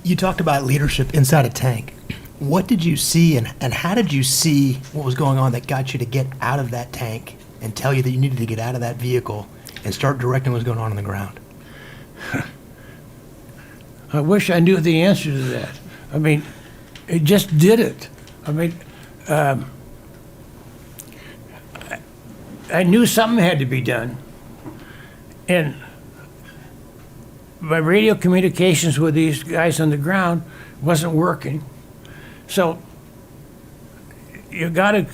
You talked about leadership inside a tank. What did you see and how did you see what was going on that got you to get out of that tank and tell you that you needed to get out of that vehicle and start directing what's going on the ground? I wish I knew the answer to that. I mean, it just did it. I mean, I knew something had to be done. And my radio communications with these guys on the ground wasn't working. So you gotta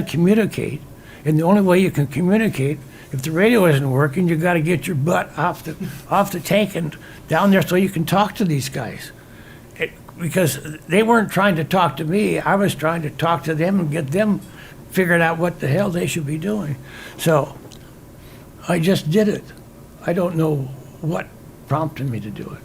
communicate. And the only way you can communicate, if the radio isn't working, you gotta get your butt off the tank and down there so you can talk to these guys. Because they weren't trying to talk to me, I was trying to talk to them and get them figured out what the hell they should be doing. So I just did it. I don't know what prompted me to do it.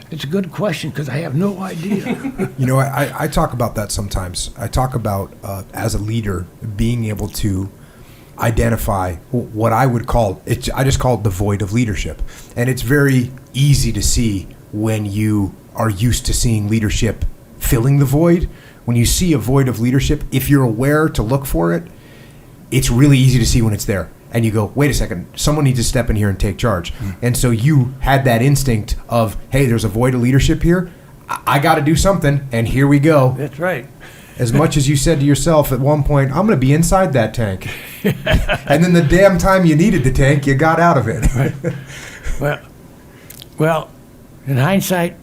It's a good question because I have no idea. You know, I talk about that sometimes. I talk about, as a leader, being able to identify what I would call, I just call it the void of leadership. And it's very easy to see when you are used to seeing leadership filling the void. When you see a void of leadership, if you're aware to look for it, it's really easy to see when it's there. And you go, wait a second, someone needs to step in here and take charge. And so you had that instinct of, hey, there's a void of leadership here. I got to do something, and here we go. That's right. As much as you said to yourself at one point, I'm going to be inside that tank. And then the damn time you needed the tank, you got out of it. Right. Well, in hindsight,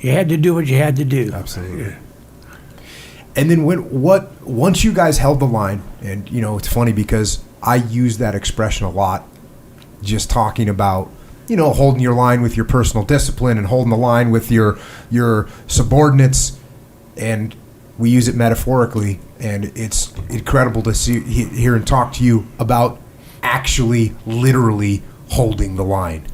you had to do what you had to do. Absolutely. Yeah. And then once you guys held the line, and you know, it's funny because I use that expression a lot, just talking about, you know, holding your line with your personal discipline and holding the line with your subordinates, and we use it metaphorically, and it's incredible to hear and talk to you about actually literally holding the line.